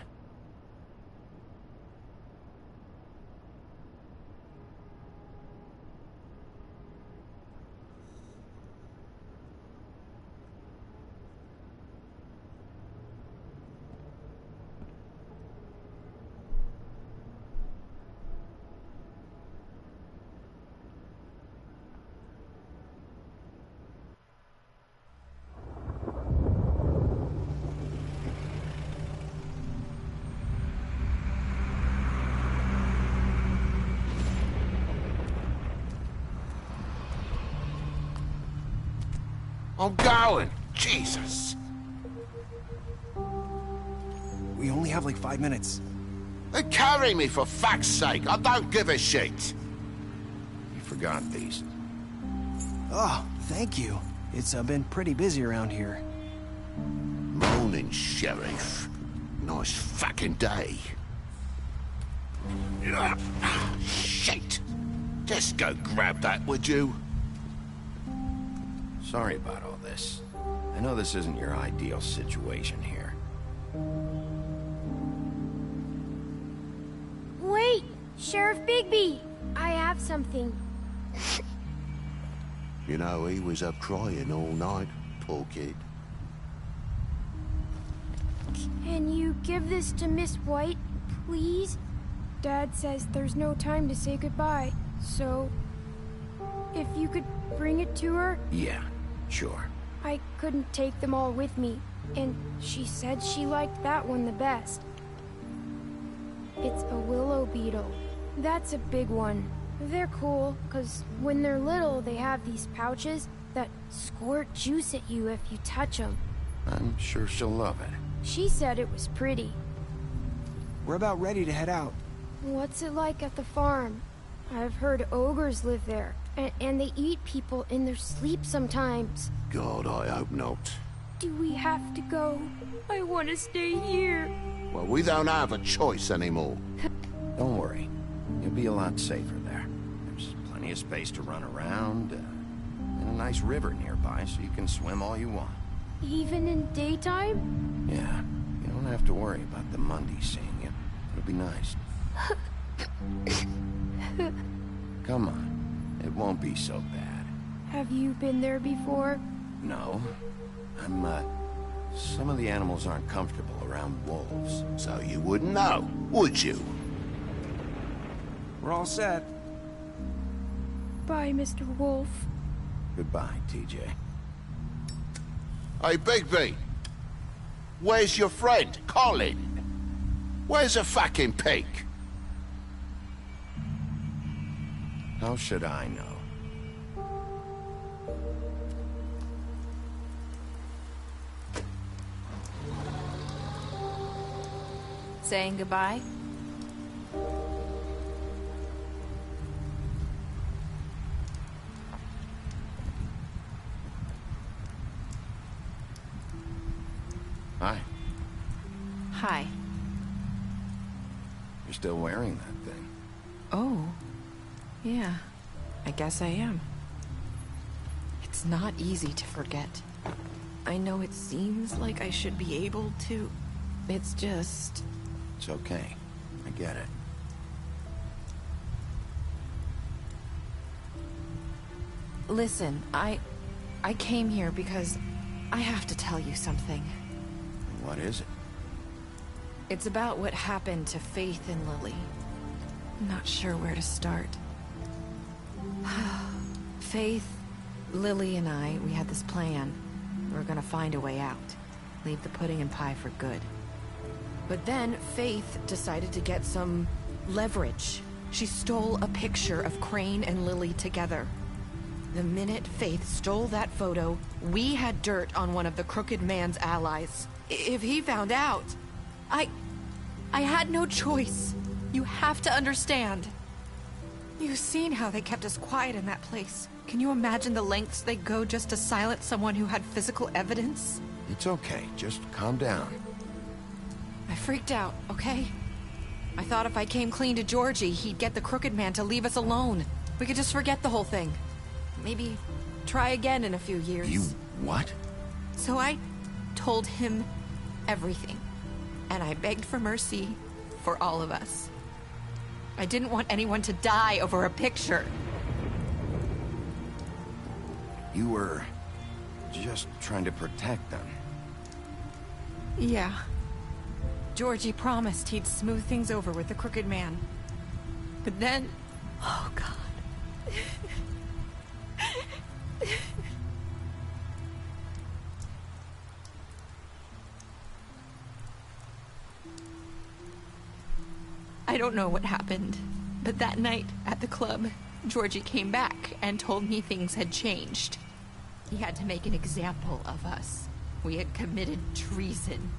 I'm going. Jesus. We only have like 5 minutes. They carry me for fuck's sake. I don't give a shit. You forgot these. Oh, thank you. It's been pretty busy around here. Morning, Sheriff. Nice fucking day. Shit. Just go grab that, would you? Sorry about all this. I know this isn't your ideal situation here. Wait! Sheriff Bigby! I have something. You know, he was up crying all night, poor kid. Can you give this to Miss White, please? Dad says there's no time to say goodbye, so... if you could bring it to her? Yeah, sure. I couldn't take them all with me, and she said she liked that one the best. It's a willow beetle. That's a big one. They're cool, because when they're little, they have these pouches that squirt juice at you if you touch them. I'm sure she'll love it. She said it was pretty. We're about ready to head out. What's it like at the farm? I've heard ogres live there, and they eat people in their sleep sometimes. God, I hope not. Do we have to go? I want to stay here. Well, we don't have a choice anymore. Don't worry. You'll be a lot safer there. There's plenty of space to run around, and a nice river nearby, so you can swim all you want. Even in daytime? Yeah, you don't have to worry about the Mundy seeing you. It'll be nice. Come on. It won't be so bad. Have you been there before? No. Some of the animals aren't comfortable around wolves. So you wouldn't know, would you? We're all set. Bye, Mr. Wolf. Goodbye, TJ. Hey, Bigby. Where's your friend, Colin? Where's the fucking pig? How should I know? Saying goodbye? Hi. Hi. You're still wearing that thing. Oh. Yeah. I guess I am. It's not easy to forget. I know it seems like I should be able to. It's just... It's okay. I get it. Listen, I came here because I have to tell you something. What is it? It's about what happened to Faith and Lily. I'm not sure where to start. Faith, Lily and I, we had this plan. We were gonna find a way out. Leave the pudding and pie for good. But then Faith decided to get some leverage. She stole a picture of Crane and Lily together. The minute Faith stole that photo, we had dirt on one of the Crooked Man's allies. If he found out, I had no choice. You have to understand. You've seen how they kept us quiet in that place. Can you imagine the lengths they go just to silence someone who had physical evidence? It's okay. Just calm down. I freaked out, okay? I thought if I came clean to Georgie, he'd get the Crooked Man to leave us alone. We could just forget the whole thing. Maybe try again in a few years. You what? So I told him everything. And I begged for mercy for all of us. I didn't want anyone to die over a picture. You were just trying to protect them. Yeah. Georgie promised he'd smooth things over with the Crooked Man. But then... Oh, God. I don't know what happened, but that night at the club, Georgie came back and told me things had changed. He had to make an example of us. We had committed treason.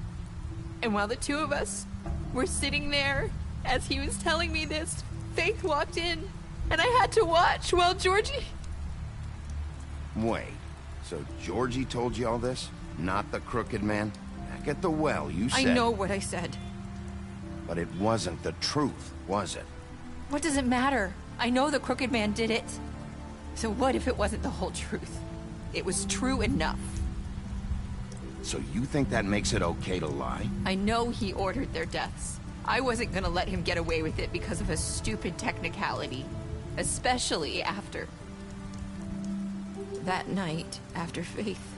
And while the two of us were sitting there, as he was telling me this, Faith walked in, and I had to watch while Georgie... Wait, so Georgie told you all this? Not the Crooked Man? Back at the well, you said... I know what I said. But it wasn't the truth, was it? What does it matter? I know the Crooked Man did it. So what if it wasn't the whole truth? It was true enough. So you think that makes it okay to lie? I know he ordered their deaths. I wasn't gonna let him get away with it because of a stupid technicality. Especially after... that night, after Faith.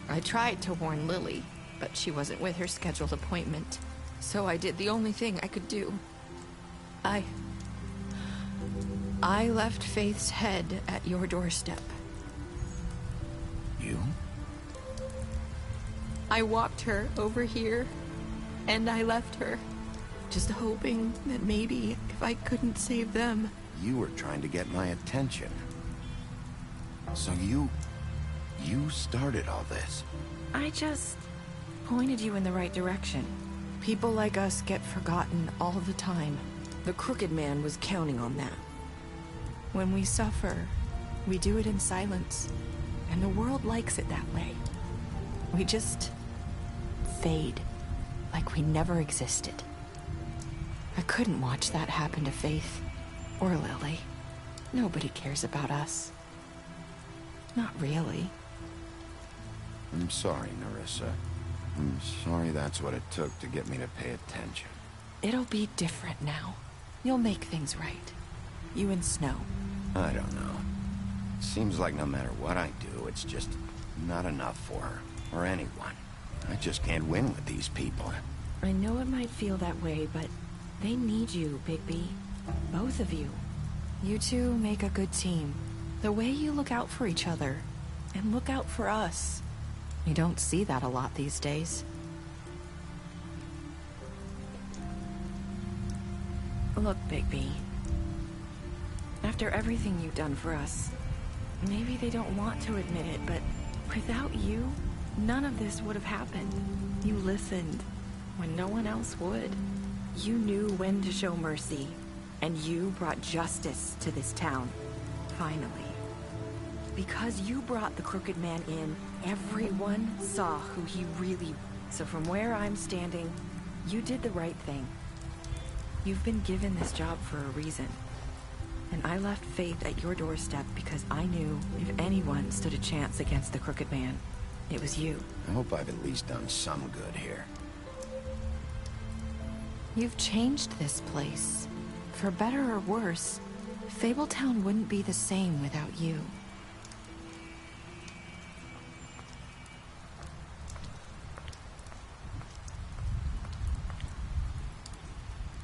I tried to warn Lily, but she wasn't with her scheduled appointment. So I did the only thing I could do. I left Faith's head at your doorstep. You? I walked her over here, and I left her, just hoping that maybe if I couldn't save them... You were trying to get my attention. So you started all this. I just pointed you in the right direction. People like us get forgotten all the time. The Crooked Man was counting on that. When we suffer, we do it in silence, and the world likes it that way. We just fade, like we never existed. I couldn't watch that happen to Faith, or Lily. Nobody cares about us. Not really. I'm sorry, Nerissa. I'm sorry that's what it took to get me to pay attention. It'll be different now. You'll make things right. You and Snow. I don't know. Seems like no matter what I do, it's just not enough for her, or anyone. I just can't win with these people. I know it might feel that way, but they need you, Bigby. Both of you. You two make a good team. The way you look out for each other, and look out for us. You don't see that a lot these days. Look, Bigby. After everything you've done for us, maybe they don't want to admit it, but without you, none of this would have happened. You listened when no one else would. You knew when to show mercy, and you brought justice to this town. Finally. Because you brought the Crooked Man in, everyone saw who he really was. So from where I'm standing, you did the right thing. You've been given this job for a reason. And I left Faith at your doorstep because I knew if anyone stood a chance against the Crooked Man, it was you. I hope I've at least done some good here. You've changed this place. For better or worse, Fabletown wouldn't be the same without you.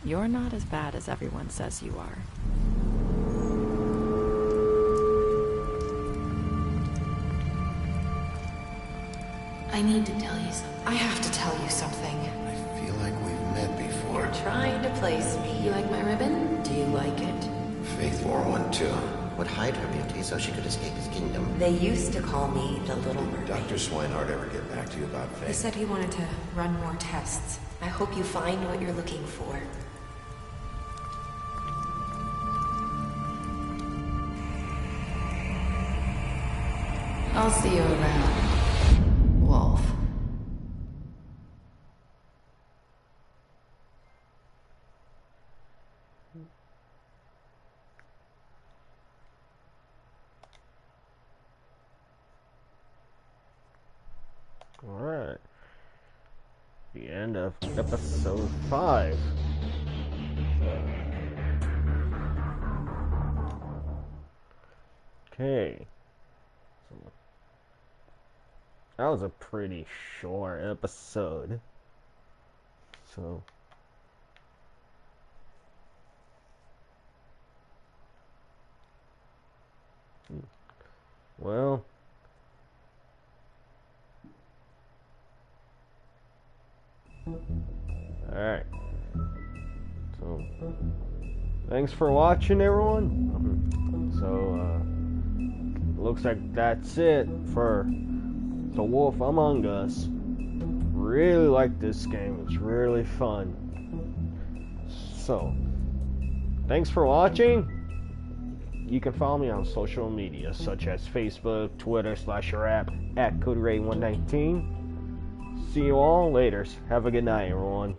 You're not as bad as everyone says you are. I need to tell you something. I have to tell you something. I feel like we've met before. You're trying to place me. You like my ribbon? Do you like it? Faith wore one too. Would hide her beauty so she could escape his kingdom. They used to call me the Little Mermaid. Dr. Swinehart ever get back to you about Faith? He said he wanted to run more tests. I hope you find what you're looking for. I'll see you around, Wolf. Alright. The end of episode 5. Okay. That was a pretty short episode. So well, alright. So thanks for watching, everyone. So looks like that's it for The Wolf Among Us. Really like this game. It's really fun. So thanks for watching. You can follow me on social media such as Facebook, Twitter /your app @CodyRay119. See you all later. Have a good night, everyone.